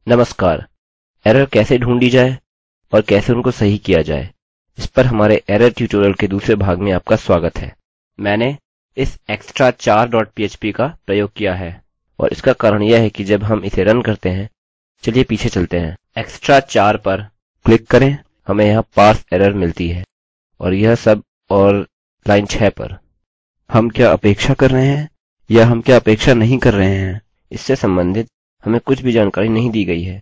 नमस्कार। एरर कैसे ढूंढी जाए और कैसे उनको सही किया जाए, इस पर हमारे एरर ट्यूटोरियल के दूसरे भाग में आपका स्वागत है। मैंने इस extra4.php का प्रयोग किया है और इसका कारण यह है कि जब हम इसे रन करते हैं, चलिए पीछे चलते हैं। extra4 पर क्लिक करें, हमें यहाँ पार्स एरर मिलती है और यह सब, और लाइन 6 पर हम क्या अपेक्षा कर रहे हैं या हम क्या अपेक्षा नहीं कर रहे हैं, इससे संबंधित हमें कुछ भी जानकारी नहीं दी गई है।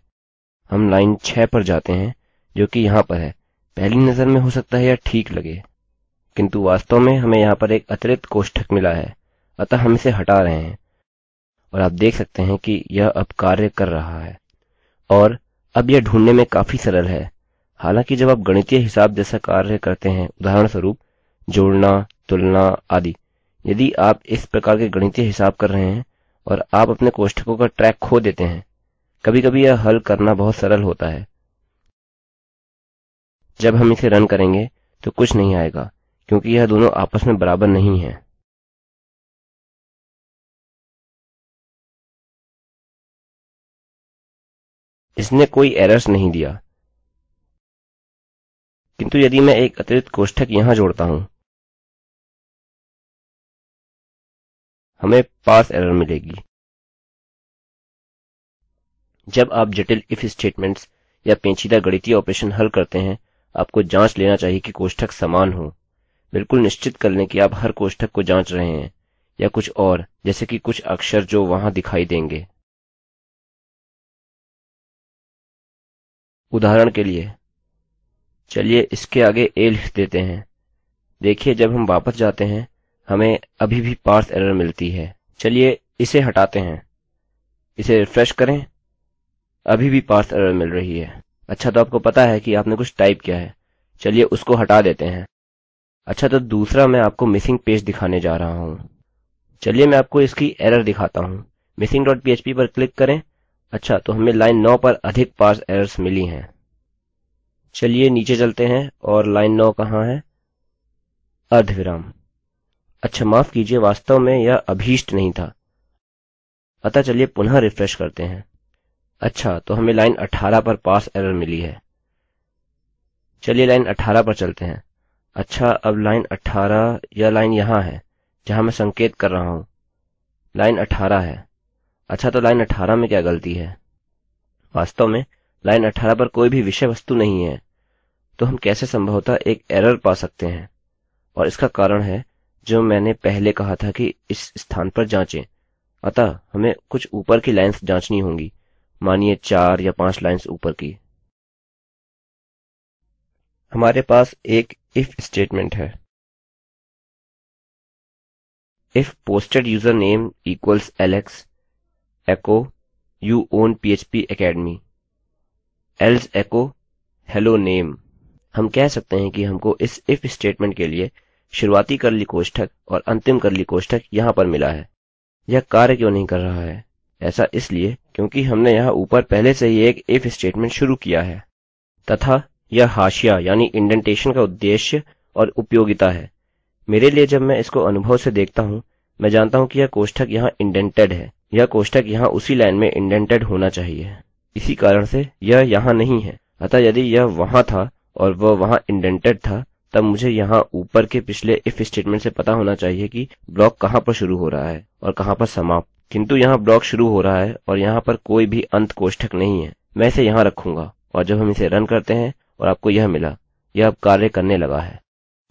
हम लाइन 6 पर जाते हैं जो कि यहाँ पर है। पहली नज़र में हो सकता है यह ठीक लगे, किंतु वास्तव में हमें यहाँ पर एक अतिरिक्त कोष्ठक मिला है, अतः हम इसे हटा रहे हैं और आप देख सकते हैं कि यह अब कार्य कर रहा है। और अब यह ढूंढने में काफी सरल है। हालांकि जब आप गणितीय हिसाब जैसा कार्य करते हैं, उदाहरण स्वरूप जोड़ना, तुलना आदि, यदि आप इस प्रकार के गणितीय हिसाब कर रहे हैं और आप अपने कोष्ठकों का ट्रैक खो देते हैं, कभी कभी यह हल करना बहुत सरल होता है। जब हम इसे रन करेंगे तो कुछ नहीं आएगा क्योंकि यह दोनों आपस में बराबर नहीं है। इसने कोई एरर्स नहीं दिया, किंतु यदि मैं एक अतिरिक्त कोष्ठक यहाँ जोड़ता हूँ, हमें पार्स एरर मिलेगी। जब आप जटिल इफ स्टेटमेंट्स या पेचीदा गणितीय ऑपरेशन हल करते हैं, आपको जांच लेना चाहिए कि कोष्ठक समान हो। बिल्कुल निश्चित कर लें कि आप हर कोष्ठक को जांच रहे हैं, या कुछ और, जैसे कि कुछ अक्षर जो वहां दिखाई देंगे। उदाहरण के लिए चलिए इसके आगे a लिख देते हैं। देखिए जब हम वापस जाते हैं हमें अभी भी पार्स एरर मिलती है। चलिए इसे हटाते हैं, इसे रिफ्रेश करें, अभी भी पार्स एरर मिल रही है। अच्छा, तो आपको पता है कि आपने कुछ टाइप किया है। चलिए उसको हटा देते हैं। अच्छा, तो दूसरा मैं आपको मिसिंग पेज दिखाने जा रहा हूँ। चलिए मैं आपको इसकी एरर दिखाता हूँ। missing.php पर क्लिक करें। अच्छा, तो हमें लाइन 9 पर अधिक पार्स एरर्स मिली हैं। चलिए नीचे चलते हैं और लाइन 9 कहाँ है? अर्धविराम। अच्छा माफ कीजिए, वास्तव में यह अभीष्ट नहीं था, अतः चलिए पुनः रिफ्रेश करते हैं। अच्छा, तो हमें लाइन 18 पर पार्स एरर मिली है। चलिए लाइन 18 पर चलते हैं। अच्छा, अब लाइन 18 यह लाइन यहाँ है जहाँ मैं संकेत कर रहा हूँ, लाइन 18 है। अच्छा, तो लाइन 18 में क्या गलती है? वास्तव में लाइन 18 पर कोई भी विषय वस्तु नहीं है, तो हम कैसे संभवतः एक एरर पा सकते हैं? और इसका कारण है जो मैंने पहले कहा था कि इस स्थान पर जांचें। अतः हमें कुछ ऊपर की लाइन्स जांचनी होंगी, मानिए 4 या 5 लाइन्स ऊपर की। हमारे पास एक इफ स्टेटमेंट है। If posted user name equals Alex, echo you own php academy, else echo hello name। हम कह सकते हैं कि हमको इस if स्टेटमेंट के लिए शुरुआती कर्ली कोष्ठक और अंतिम कर्ली कोष्ठक यहाँ पर मिला है। यह कार्य क्यों नहीं कर रहा है? ऐसा इसलिए क्योंकि हमने यहाँ ऊपर पहले से ही एक if स्टेटमेंट शुरू किया है, तथा यह हाशिया यानी इंडेंटेशन का उद्देश्य और उपयोगिता है। मेरे लिए जब मैं इसको अनुभव से देखता हूँ, मैं जानता हूँ कि यह कोष्ठक यहाँ इंडेंटेड है। यह कोष्ठक यहाँ उसी लाइन में इंडेंटेड होना चाहिए। इसी कारण से यह यहाँ नहीं है। अतः यदि यह वहाँ था और वह वहाँ इंडेंटेड था, तब मुझे यहाँ ऊपर के पिछले इफ स्टेटमेंट से पता होना चाहिए कि ब्लॉक कहाँ पर शुरू हो रहा है और कहाँ पर समाप्त। किंतु यहाँ ब्लॉक शुरू हो रहा है और यहाँ पर कोई भी अंत कोष्ठक नहीं है। मैं इसे यहाँ रखूँगा और जब हम इसे रन करते हैं और आपको यह मिला, यह अब कार्य करने लगा है।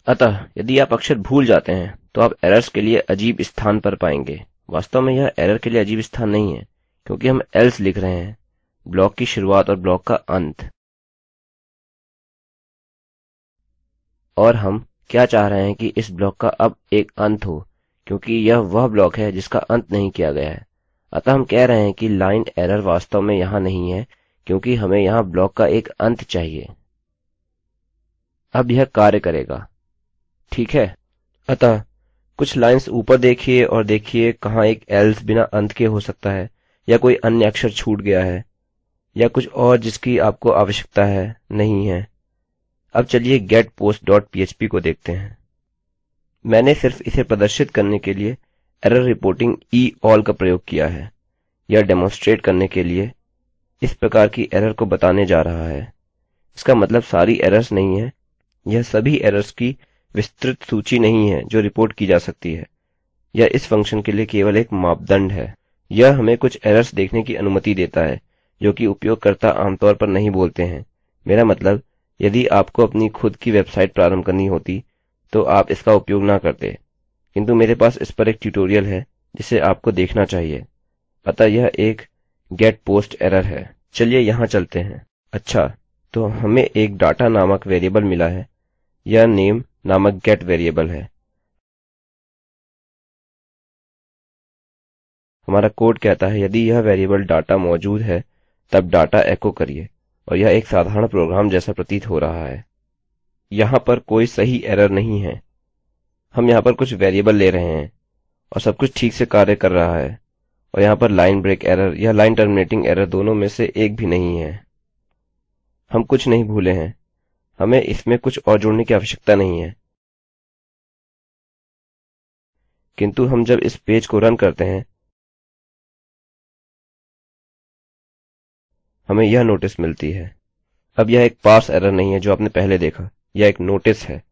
अतः यदि आप अक्षर भूल जाते हैं तो आप एरर्स के लिए अजीब स्थान पर पाएंगे। वास्तव में यह एरर के लिए अजीब स्थान नहीं है, क्योंकि हम एल्स लिख रहे हैं, ब्लॉक की शुरुआत और ब्लॉक का अंत। और हम क्या चाह रहे हैं कि इस ब्लॉक का अब एक अंत हो, क्योंकि यह वह ब्लॉक है जिसका अंत नहीं किया गया है। अतः हम कह रहे हैं कि लाइन एरर वास्तव में यहाँ नहीं है, क्योंकि हमें यहाँ ब्लॉक का एक अंत चाहिए। अब यह कार्य करेगा, ठीक है। अतः कुछ लाइंस ऊपर देखिए और देखिए कहाँ एक एल्स बिना अंत के हो सकता है, या कोई अन्य अक्षर छूट गया है, या कुछ और जिसकी आपको आवश्यकता है नहीं है। अब चलिए getPost.php को देखते हैं। मैंने सिर्फ इसे प्रदर्शित करने के लिए एरर रिपोर्टिंग all का प्रयोग किया है। यह डेमोन्स्ट्रेट करने के लिए इस प्रकार की एरर को बताने जा रहा है। इसका मतलब सारी एरर्स नहीं है, यह सभी एरर्स की विस्तृत सूची नहीं है जो रिपोर्ट की जा सकती है। यह इस फंक्शन के लिए केवल एक मापदंड है। यह हमें कुछ एरर्स देखने की अनुमति देता है जो कि उपयोगकर्ता आमतौर पर नहीं बोलते हैं। मेरा मतलब, यदि आपको अपनी खुद की वेबसाइट प्रारंभ करनी होती तो आप इसका उपयोग ना करते, किंतु मेरे पास इस पर एक ट्यूटोरियल है जिसे आपको देखना चाहिए। अतः यह एक गेट पोस्ट एरर है। चलिए यहाँ चलते हैं। अच्छा, तो हमें एक डाटा नामक वेरिएबल मिला है। यह नेम नामक गेट वेरिएबल है। हमारा कोड कहता है यदि यह वेरिएबल डाटा मौजूद है तब डाटा एको करिए, और यह एक साधारण प्रोग्राम जैसा प्रतीत हो रहा है। यहाँ पर कोई सही एरर नहीं है। हम यहाँ पर कुछ वेरिएबल ले रहे हैं और सब कुछ ठीक से कार्य कर रहा है, और यहाँ पर लाइन ब्रेक एरर या लाइन टर्मिनेटिंग एरर दोनों में से एक भी नहीं है। हम कुछ नहीं भूले हैं। हमें इसमें कुछ और जोड़ने की आवश्यकता नहीं है। किंतु हम जब इस पेज को रन करते हैं हमें यह नोटिस मिलती है। अब यह एक पार्स एरर नहीं है जो आपने पहले देखा, यह एक नोटिस है,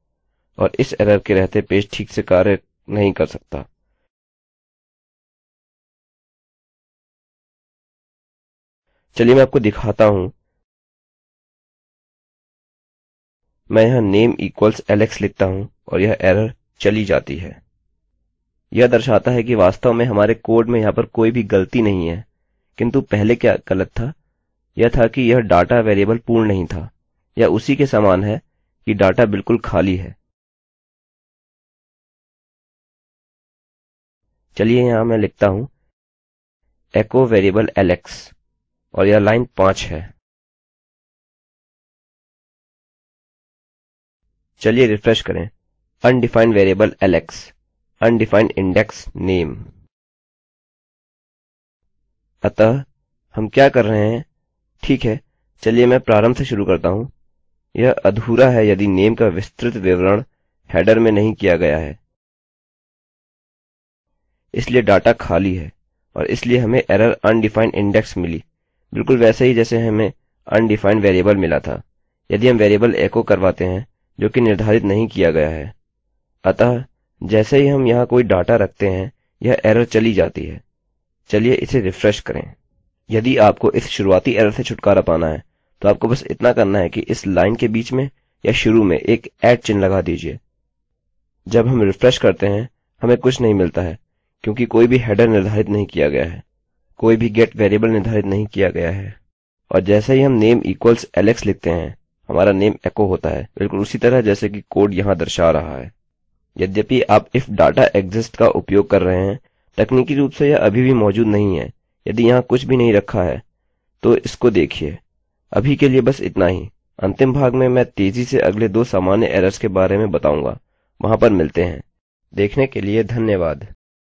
और इस एरर के रहते पेज ठीक से कार्य नहीं कर सकता। चलिए मैं आपको दिखाता हूँ। मैं यहाँ नेम इक्वल्स एलेक्स लिखता हूँ और यह एरर चली जाती है। यह दर्शाता है कि वास्तव में हमारे कोड में यहाँ पर कोई भी गलती नहीं है। किंतु पहले क्या गलत था? यह था कि यह डाटा वेरिएबल पूर्ण नहीं था। यह उसी के समान है कि डाटा बिल्कुल खाली है। चलिए यहाँ मैं लिखता हूँ एको वेरिएबल एलेक्स, और यह लाइन 5 है। चलिए रिफ्रेश करें। Undefined variable Alex, undefined index name. अतः हम क्या कर रहे हैं? ठीक है, चलिए मैं प्रारंभ से शुरू करता हूँ। यह अधूरा है यदि नेम का विस्तृत विवरण हेडर में नहीं किया गया है, इसलिए डाटा खाली है, और इसलिए हमें एरर अनडिफाइंड इंडेक्स मिली, बिल्कुल वैसे ही जैसे हमें अनडिफाइंड वेरिएबल मिला था यदि हम वेरिएबल एको करवाते हैं जो कि निर्धारित नहीं किया गया है। अतः जैसे ही हम यहाँ कोई डाटा रखते हैं यह एरर चली जाती है। चलिए इसे रिफ्रेश करें। यदि आपको इस शुरुआती एरर से छुटकारा पाना है तो आपको बस इतना करना है कि इस लाइन के बीच में या शुरू में एक ऐट चिन्ह लगा दीजिए। जब हम रिफ्रेश करते हैं हमें कुछ नहीं मिलता है क्योंकि कोई भी हेडर निर्धारित नहीं किया गया है, कोई भी गेट वेरिएबल निर्धारित नहीं किया गया है। और जैसे ही हम नेम इक्वल्स एलेक्स लिखते हैं हमारा नेम एको होता है, बिल्कुल उसी तरह जैसे कि कोड यहाँ दर्शा रहा है। यद्यपि आप इफ डाटा एग्जिस्ट का उपयोग कर रहे हैं, तकनीकी रूप से यह अभी भी मौजूद नहीं है। यदि यहाँ कुछ भी नहीं रखा है तो इसको देखिए। अभी के लिए बस इतना ही। अंतिम भाग में मैं तेजी से अगले 2 सामान्य एरर्स के बारे में बताऊंगा। वहां पर मिलते हैं। देखने के लिए धन्यवाद।